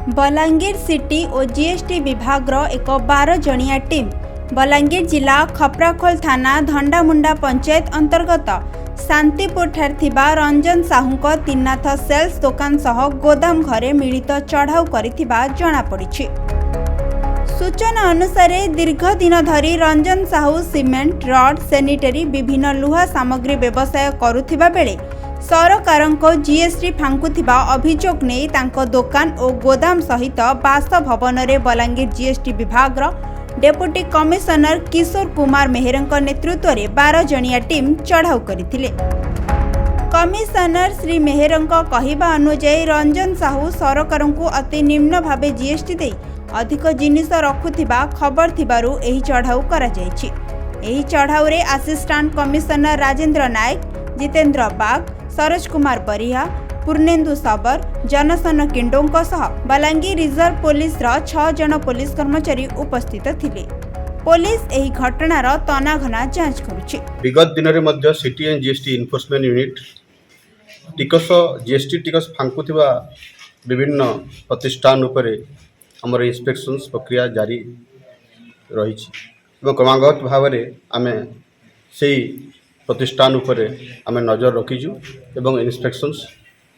Balangir city और GST विभाग एक 12 जणिया टीम बलांगीर जिला खपराखोल थाना धंडामुंडा पंचायत अंतर्गत शांतिपुर ठार रंजन साहू त्रिनाथ सेल्स दुकान सह गोदाम घरे मिलित चढ़ाऊ करिथिबा जणा पड़िछि। सूचना अनुसार दीर्घ दिन धरी Ranjan Sahu cement rod sanitary विभिन्न लुहा सामग्री व्यवसाय करुथिबा बेले सरकारको जीएसटी फांकुथिबा अभियोग नहीं तांको दुकान और गोदाम सहित बासभवन में बलांगीर जीएसटी विभाग डेपुटी कमिशनर किशोर कुमार मेहरଙ୍କ नेतृत्व 12 जणिया टीम चढ़ाऊ करथिले। कमिशनर श्री मेहरଙ୍କ कहिबा अनुसार रंजन साहू सरकारको अति निम्न भावे जीएसटी दे अधिक जिनिस रखुथिबा खबर थिबारु एही चढ़ाऊ करा जायछि। एही चढ़ाऊ रे असिस्टेंट कमिशनर राजेंद्र नायक, जितेंद्र बाग, सरोज कुमार बरिहा, पूर्णेन्दु सबर, जनसन किंडों सह बलांगीर रिजर्व पुलिस 6 जन पुलिस कर्मचारी उपस्थित थिले। पुलिस एही घटनार तनाघना जांच करुछि। विगत दिन में city and GST enforcement unit टिकस जीएसटी टिकस फांकुथिबा विभिन्न प्रतिष्ठान उपरे हमर इंस्पेक्शंस प्रक्रिया जारी रही क्रमागत भाव में आम से प्रतिष्ठान उपरे आम नजर रखीचु एवं इंस्पेक्शंस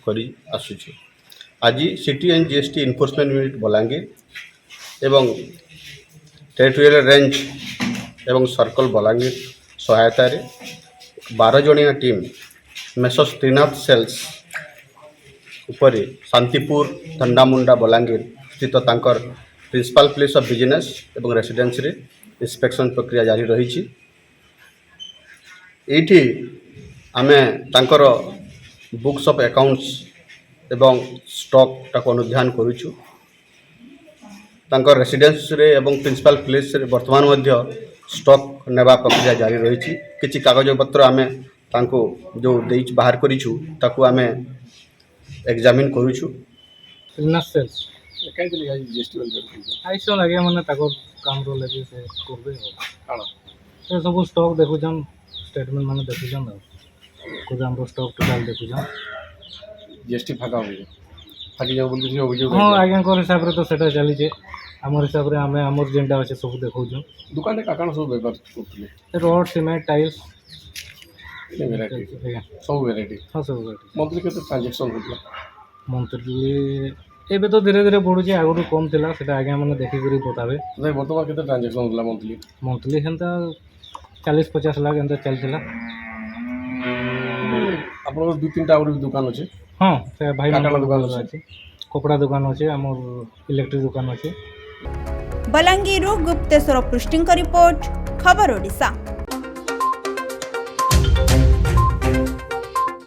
करी आसुचु। आज city and GST enforcement unit Balangir एवं टेरिटोरियल रेंज एवं सर्कल बलांगीर सहायता 12 जणिया टीम मेसर्स त्रिनाथ सेल्स उपरे शांतिपुर धंडामुंडा बलांगीर स्थित तांकर प्रिंसिपल प्लेस ऑफ बिजनेस एवं रेसिडेंस रे इंस्पेक्शन प्रक्रिया जारी रही। एठी आमे तांकर बुक्स ऑफ अकाउंट्स एवं स्टॉक टाको अनुध्यान करूछु। तांकर रेसिडेंस रे एवं प्रिंसिपल प्लेस रे वर्तमान मध्य स्टॉक नेबा प्रक्रिया जारी रही। किछि कागज पत्र आमे तांको जो देइच बाहर करिछु ताको आमे एग्जामिन करूछु। आइसो लगे माने ताको काम रो लगे से करबे काला से सब स्टॉक देखु जन स्टेटमेंट माने देखु जन गोदाम रो स्टॉक टोटल देखु जन जीएसटी फाटी जाऊ बोल अभियोग। हां आज्ञा को हिसाब रे तो सेटा चली जे हमर हिसाब रे हमें हमर जेंडा अछि सब देखौ जन दुकान रे काकान सब व्यापार करथले रोड सीमेंट टाइल्स वेराइटी सब वेराइटी। हां सब वेराइटी। मंथली केते ट्रांजैक्शन होतला मंथली एबे तो धीरे धीरे बढ़ुचे आगु कम थिला सेटा आज्ञा माने देखि करी बताबे। नहीं वर्तमान केते ट्रांजैक्शन होतला मंथली हेंता 40-50 लाख एंता चलथिला। आपन 2-3 टा और दुकान अछि। हां से भाई काटा दुकान अछि, कपड़ा दुकान अछि, हमर इलेक्ट्रिक दुकान अछि। बलांगीर गुप्तेश्वर पृष्टिंग रिपोर्ट खबर ओडिशा।